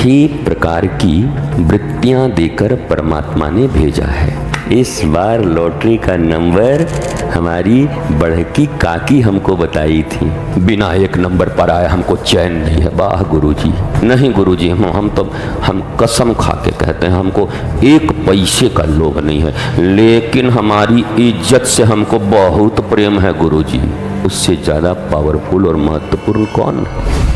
6 प्रकार की वृत्तियां देकर परमात्मा ने भेजा है। इस बार लॉटरी का नंबर हमारी बड़की काकी हमको बताई थी। बिना एक नंबर पर आए हमको चैन नहीं है। वाह गुरुजी। नहीं गुरुजी, हम कसम खा के कहते हैं, हमको 1 पैसे का लोभ नहीं है, लेकिन हमारी इज्जत से हमको बहुत प्रेम है गुरुजी। उससे ज़्यादा पावरफुल और महत्वपूर्ण कौन है?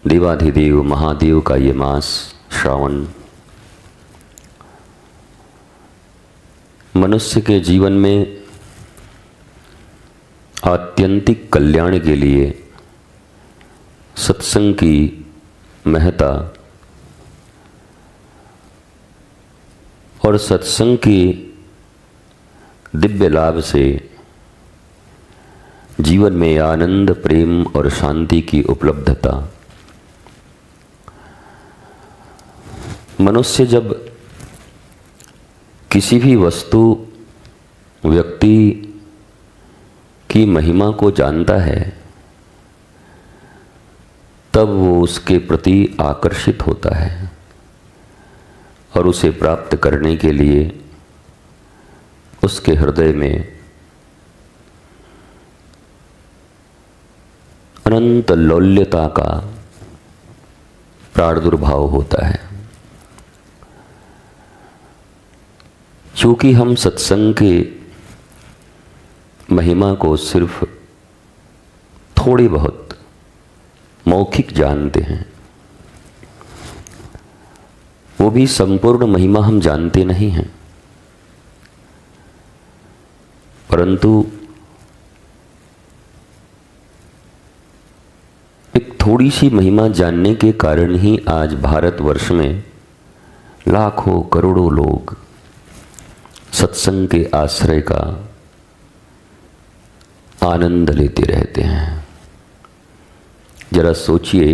देवाधिदेव महादेव का ये मास श्रावण मनुष्य के जीवन में आत्यंतिक कल्याण के लिए सत्संग की महत्ता और सत्संग के दिव्य लाभ से जीवन में आनंद, प्रेम और शांति की उपलब्धता। मनुष्य जब किसी भी वस्तु, व्यक्ति की महिमा को जानता है, तब वो उसके प्रति आकर्षित होता है और उसे प्राप्त करने के लिए उसके हृदय में अनंत लौल्यता का प्रादुर्भाव होता है। चूँकि हम सत्संग के महिमा को सिर्फ थोड़ी बहुत मौखिक जानते हैं, वो भी संपूर्ण महिमा हम जानते नहीं हैं, परंतु एक थोड़ी सी महिमा जानने के कारण ही आज भारतवर्ष में लाखों करोड़ों लोग सत्संग के आश्रय का आनंद लेते रहते हैं। जरा सोचिए,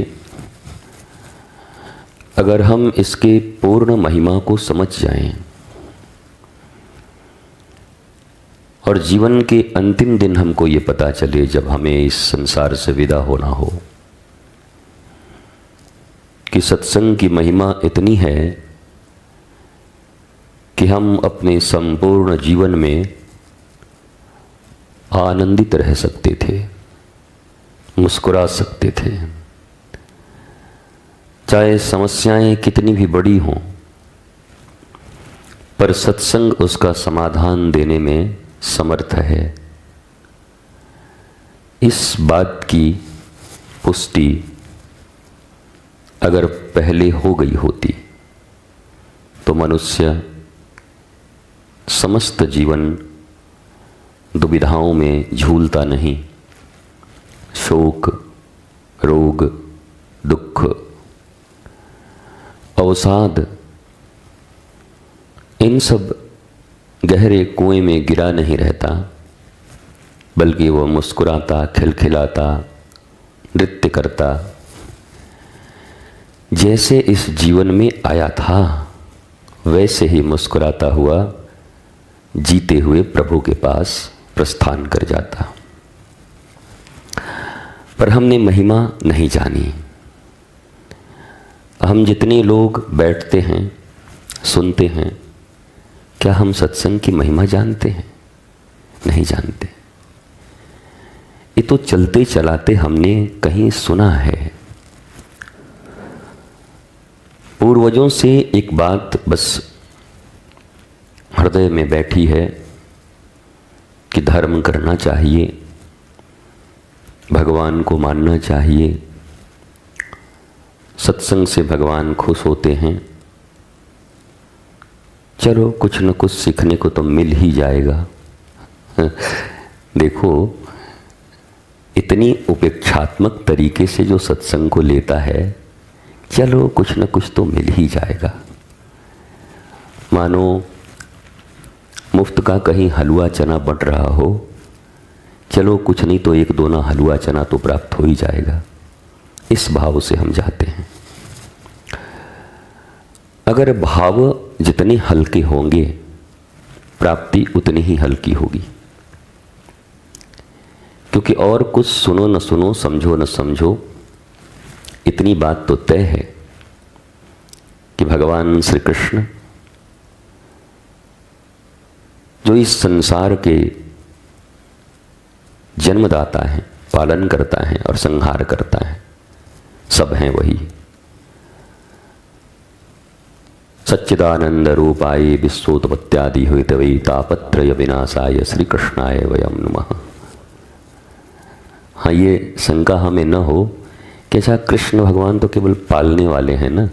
अगर हम इसके पूर्ण महिमा को समझ जाएं और जीवन के अंतिम दिन हमको ये पता चले, जब हमें इस संसार से विदा होना हो, कि सत्संग की महिमा इतनी है कि हम अपने संपूर्ण जीवन में आनंदित रह सकते थे, मुस्कुरा सकते थे, चाहे समस्याएं कितनी भी बड़ी हों, पर सत्संग उसका समाधान देने में समर्थ है। इस बात की पुष्टि अगर पहले हो गई होती तो मनुष्य समस्त जीवन दुविधाओं में झूलता नहीं। शोक, रोग, दुख, अवसाद, इन सब गहरे कुएं में गिरा नहीं रहता, बल्कि वह मुस्कुराता, खिलखिलाता, नृत्य करता, जैसे इस जीवन में आया था वैसे ही मुस्कुराता हुआ जीते हुए प्रभु के पास प्रस्थान कर जाता। पर हमने महिमा नहीं जानी। हम जितने लोग बैठते हैं, सुनते हैं, क्या हम सत्संग की महिमा जानते हैं? नहीं जानते। ये तो चलते चलाते हमने कहीं सुना है। पूर्वजों से एक बात बस हृदय में बैठी है कि धर्म करना चाहिए, भगवान को मानना चाहिए, सत्संग से भगवान खुश होते हैं, चलो कुछ न कुछ सीखने को तो मिल ही जाएगा। देखो, इतनी उपेक्षात्मक तरीके से जो सत्संग को लेता है, चलो कुछ न कुछ तो मिल ही जाएगा। मानो मुफ्त का कहीं हलवा चना बंट रहा हो, चलो कुछ नहीं तो 1 दोना हलवा चना तो प्राप्त हो ही जाएगा। इस भाव से हम जाते हैं। अगर भाव जितने हल्के होंगे, प्राप्ति उतनी ही हल्की होगी। क्योंकि और कुछ सुनो न सुनो, समझो न समझो, इतनी बात तो तय है कि भगवान श्री कृष्ण जो इस संसार के जन्मदाता हैं, पालन करता है और संहार करता है, सब हैं वही। सच्चिदानंद रूपाय विश्वोत्पत्त्यादि हेतवे तापत्रय विनाशाय श्री कृष्णाय वयं नमः। हाँ, ये शंका हमें न हो कि ऐसा कृष्ण भगवान तो केवल पालने वाले हैं ना।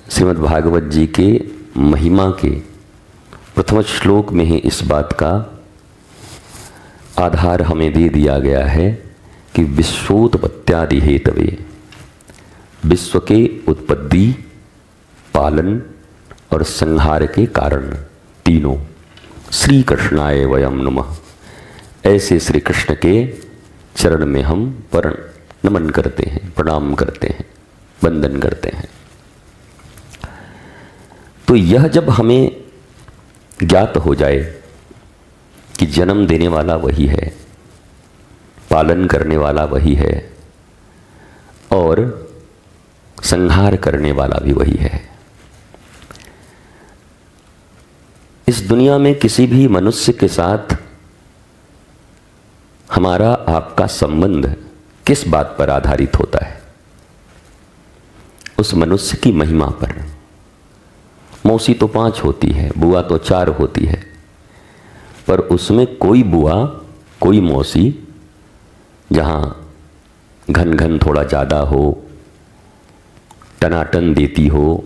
श्रीमद् भागवत जी के महिमा के प्रथम श्लोक में ही इस बात का आधार हमें दे दिया गया है कि विश्वोत्पत्त्यादि हेतवे, विश्व के उत्पत्ति, पालन और संहार के कारण तीनों श्री कृष्णाय वयं नमः। ऐसे श्री कृष्ण के चरण में हम नमन करते हैं, प्रणाम करते हैं, वंदन करते हैं। तो यह जब हमें ज्ञात हो जाए कि जन्म देने वाला वही है, पालन करने वाला वही है और संहार करने वाला भी वही है। इस दुनिया में किसी भी मनुष्य के साथ हमारा आपका संबंध किस बात पर आधारित होता है? उस मनुष्य की महिमा पर। मौसी तो 5 होती है, बुआ तो 4 होती है, पर उसमें कोई बुआ, कोई मौसी जहां घन घन थोड़ा ज़्यादा हो, टनाटन देती हो,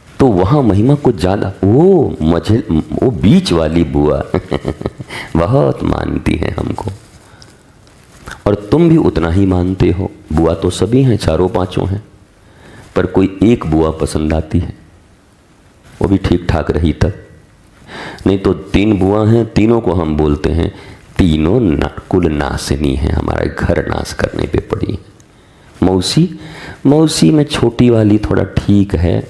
तो वहां महिमा कुछ ज़्यादा। वो बीच वाली बुआ बहुत मानती है हमको, और तुम भी उतना ही मानते हो। बुआ तो सभी हैं, 4-5 हैं, पर कोई एक बुआ पसंद आती है, वो भी ठीक ठाक रही तब। नहीं तो 3 बुआ हैं, तीनों को हम बोलते हैं तीनों कुल नासिनी हैं, हमारा घर नाश करने पे पड़ी है। मौसी में छोटी वाली थोड़ा ठीक है।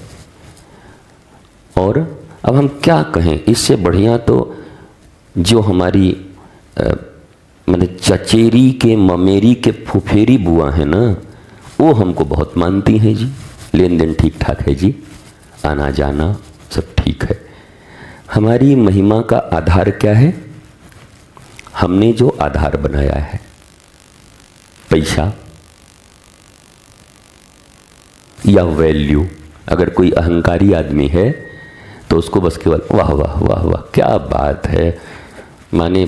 और अब हम क्या कहें, इससे बढ़िया तो जो हमारी मतलब चचेरी के ममेरी के फुफेरी बुआ है ना, वो हमको बहुत मानती हैं जी। लेन देन ठीक ठाक है जी, आना जाना सब ठीक है। हमारी महिमा का आधार क्या है? हमने जो आधार बनाया है, पैसा या वैल्यू। अगर कोई अहंकारी आदमी है तो उसको बस केवल वाह वाह वाह वाह क्या बात है, माने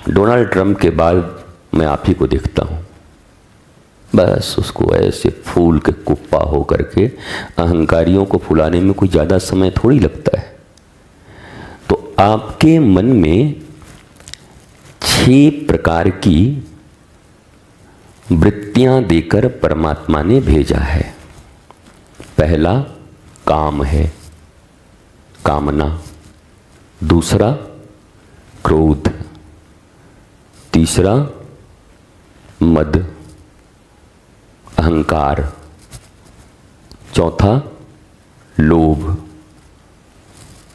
डोनाल्ड ट्रंप के बाद मैं आप ही को देखता हूँ, बस उसको ऐसे फूल के कुप्पा हो करके। अहंकारियों को फुलाने में कोई ज़्यादा समय थोड़ी लगता है। तो आपके मन में 6 प्रकार की वृत्तियां देकर परमात्मा ने भेजा है। पहला काम है, कामना। दूसरा क्रोध। तीसरा मद, अहंकार। चौथा लोभ,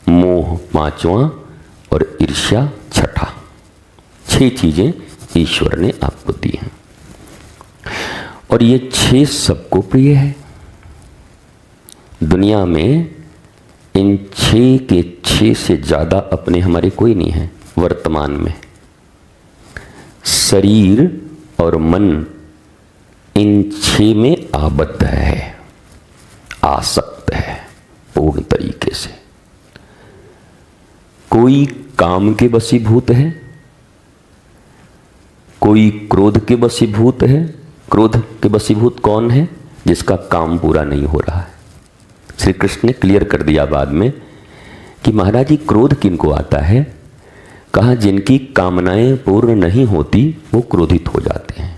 मोह 5वां, और ईर्ष्या 6ठा। 6 चीजें ईश्वर ने आपको दी हैं, और ये 6 सबको प्रिय है। दुनिया में इन 6 के 6 से ज्यादा अपने हमारे कोई नहीं है। वर्तमान में शरीर और मन इन 6 में आबद्ध है, आसक्त है पूर्ण तरीके से। कोई काम के वशीभूत है, कोई क्रोध के वशीभूत है। क्रोध के वशीभूत कौन है? जिसका काम पूरा नहीं हो रहा है। श्री कृष्ण ने क्लियर कर दिया बाद में कि महाराज जी क्रोध किनको आता है? कहा जिनकी कामनाएं पूर्ण नहीं होती वो क्रोधित हो जाते हैं।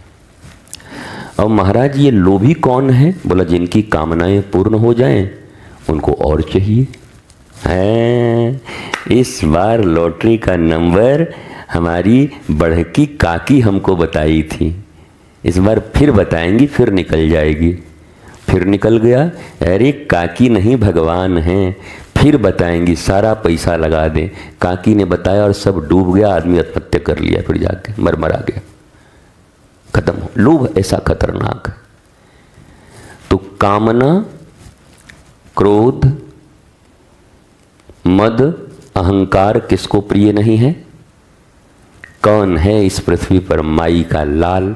और महाराज ये लोभी कौन है? बोला जिनकी कामनाएं पूर्ण हो जाएं उनको और चाहिए। है इस बार लॉटरी का नंबर हमारी बढ़की काकी हमको बताई थी, इस बार फिर बताएंगी, फिर निकल जाएगी। फिर निकल गया, अरे काकी नहीं भगवान हैं। फिर बताएंगी, सारा पैसा लगा दें। काकी ने बताया और सब डूब गया, आदमी आत्महत्या कर लिया, फिर जाके मर गया, खत्म हो। लोभ ऐसा खतरनाक है। तो कामना, क्रोध, मद, अहंकार किसको प्रिय नहीं है? कौन है इस पृथ्वी पर माई का लाल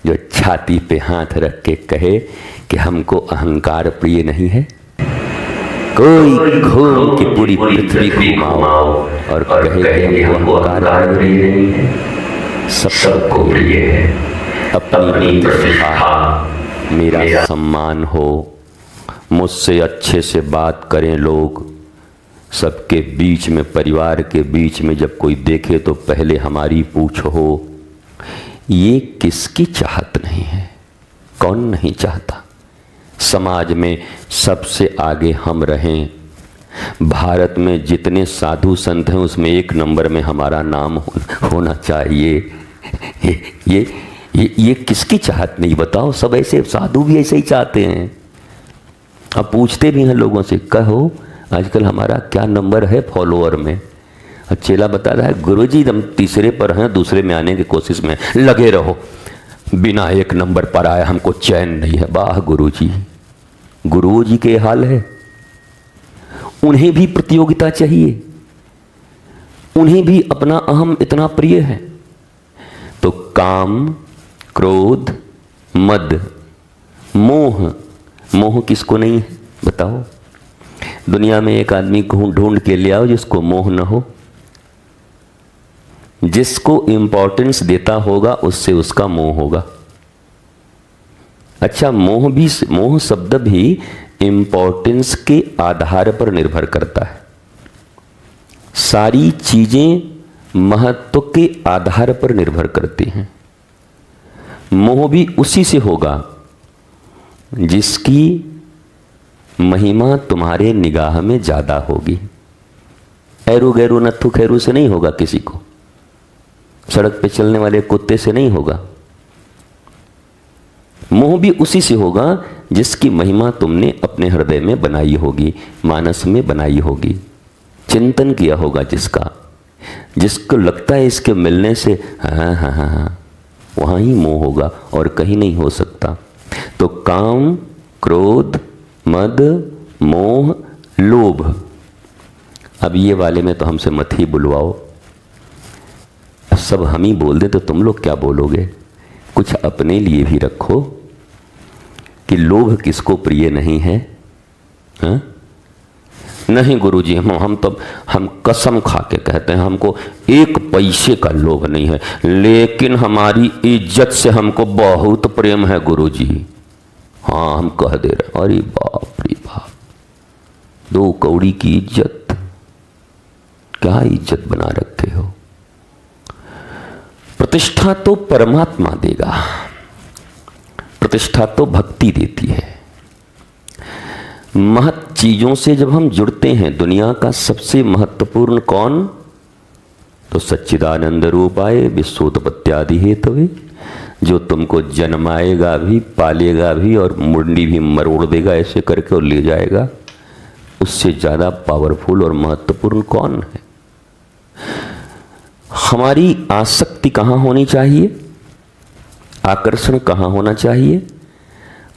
जो छाती पे हाथ रख के कहे कि हमको अहंकार प्रिय नहीं है? कोई घूम के पूरी पृथ्वी घुमाओ और कहे कि हमको अहंकार प्रिय नहीं है। सबको प्रिय है। अपनी प्रतिष्ठा, मेरा सम्मान हो, मुझसे अच्छे से बात करें लोग, सबके बीच में, परिवार के बीच में जब कोई देखे तो पहले हमारी पूछ हो। ये किसकी चाहत नहीं है? कौन नहीं चाहता? समाज में सबसे आगे हम रहें। भारत में जितने साधु संत हैं उसमें 1 नंबर में हमारा नाम होना चाहिए। ये किसकी चाहत नहीं बताओ? सब ऐसे, साधु भी ऐसे ही चाहते हैं। अब पूछते भी हैं लोगों से, कहो आजकल हमारा क्या नंबर है फॉलोअर में? चेला बता रहा है, गुरुजी हम तीसरे पर हैं, दूसरे में आने की कोशिश में लगे रहो, बिना 1 नंबर पर आए हमको चैन नहीं है। वाह गुरुजी, गुरुजी के हाल है। उन्हें भी प्रतियोगिता चाहिए, उन्हें भी अपना अहम इतना प्रिय है। तो काम, क्रोध, मद, मोह, मोह किसको नहीं है बताओ? दुनिया में एक आदमी को ढूंढ के ले आओ जिसको मोह न हो। जिसको इंपॉर्टेंस देता होगा उससे उसका मोह होगा। अच्छा, मोह शब्द भी इंपॉर्टेंस के आधार पर निर्भर करता है। सारी चीजें महत्व के आधार पर निर्भर करती हैं। मोह भी उसी से होगा जिसकी महिमा तुम्हारे निगाह में ज्यादा होगी। ऐरू गैरू नत्थु खैरू से नहीं होगा किसी को, सड़क पे चलने वाले कुत्ते से नहीं होगा। मोह भी उसी से होगा जिसकी महिमा तुमने अपने हृदय में बनाई होगी, मानस में बनाई होगी, चिंतन किया होगा जिसका, जिसको लगता है इसके मिलने से हाँ, वहाँ ही मोह होगा और कहीं नहीं हो सकता। तो काम, क्रोध, मद, मोह, लोभ, अब ये वाले में तो हमसे मत ही बुलवाओ। अब सब हम ही बोल दें तो तुम लोग क्या बोलोगे? कुछ अपने लिए भी रखो कि लोभ किसको प्रिय नहीं है? हाँ? नहीं गुरुजी, हम कसम खा के कहते हैं हमको 1 पैसे का लोभ नहीं है, लेकिन हमारी इज्जत से हमको बहुत प्रेम है गुरुजी। हाँ, हम कह दे रहे। अरे बाप रे बाप, 2 कौड़ी की इज्जत, क्या इज्जत बना रखे हो? प्रतिष्ठा तो परमात्मा देगा, प्रतिष्ठा तो भक्ति देती है। महत चीजों से जब हम जुड़ते हैं, दुनिया का सबसे महत्वपूर्ण कौन? तो सच्चिदानंद रूपाय विश्वोत्पत्त्यादि हेतवे, जो तुमको जन्माएगा भी, पालेगा भी और मुंडी भी मरोड़ देगा ऐसे करके और ले जाएगा। उससे ज्यादा पावरफुल और महत्वपूर्ण कौन है? हमारी आसक्ति कहाँ होनी चाहिए? आकर्षण कहाँ होना चाहिए?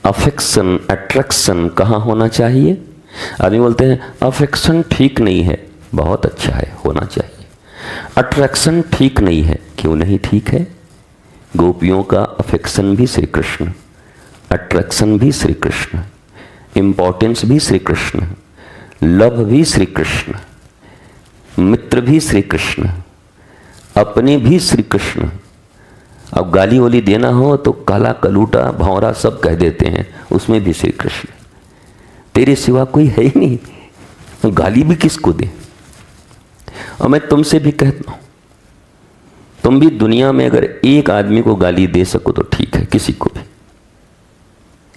अफेक्शन, अट्रैक्शन कहाँ होना चाहिए? आदमी बोलते हैं अफेक्शन ठीक नहीं है, बहुत अच्छा है, होना चाहिए। अट्रैक्शन ठीक नहीं है, क्यों नहीं ठीक है? गोपियों का अफेक्शन भी श्री कृष्ण, अट्रैक्शन भी श्री कृष्ण, इंपॉर्टेंस भी श्री कृष्ण, लव भी श्री कृष्ण, मित्र भी श्री कृष्ण, अपने भी श्री कृष्ण। अब गाली वाली देना हो तो काला कलूटा भौरा सब कह देते हैं, उसमें भी श्री कृष्ण। तेरे सिवा कोई है ही नहीं, तो गाली भी किसको दे? और मैं तुमसे भी कहता हूं, तुम भी दुनिया में अगर एक आदमी को गाली दे सको तो ठीक है, किसी को भी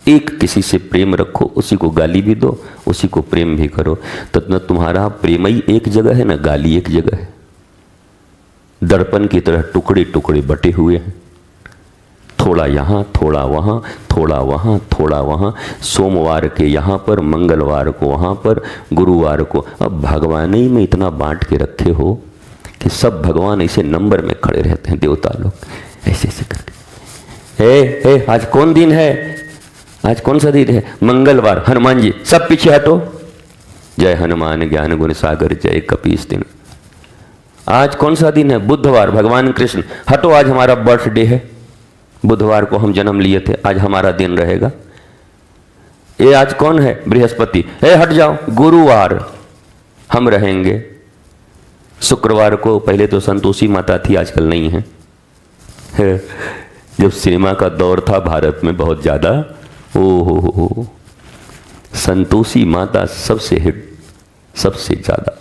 एक किसी से प्रेम रखो, उसी को गाली भी दो, उसी को प्रेम भी करो, तो न तुम्हारा प्रेम ही एक जगह है, न गाली एक जगह है। दर्पण की तरह टुकड़े टुकड़े बटे हुए हैं। थोड़ा यहाँ, थोड़ा वहाँ, थोड़ा वहाँ, थोड़ा वहाँ, सोमवार के यहाँ पर, मंगलवार को वहाँ पर, गुरुवार को। अब भगवान ही में इतना बांट के रखे हो कि सब भगवान ऐसे नंबर में खड़े रहते हैं, देवता लोग ऐसे ऐसे करके। हे आज कौन दिन है, आज कौन सा दिन है? मंगलवार, हनुमान जी सब पीछे हटो। जय हनुमान ज्ञान गुण सागर, जय कपीस दिन। आज कौन सा दिन है? बुधवार, भगवान कृष्ण, हटो आज हमारा बर्थडे है, बुधवार को हम जन्म लिए थे, आज हमारा दिन रहेगा। ये आज कौन है? बृहस्पति, हट जाओ, गुरुवार हम रहेंगे। शुक्रवार को पहले तो संतोषी माता थी, आजकल नहीं है। जब सिनेमा का दौर था भारत में बहुत ज़्यादा, ओ हो संतोषी माता सबसे हिट, सबसे ज़्यादा।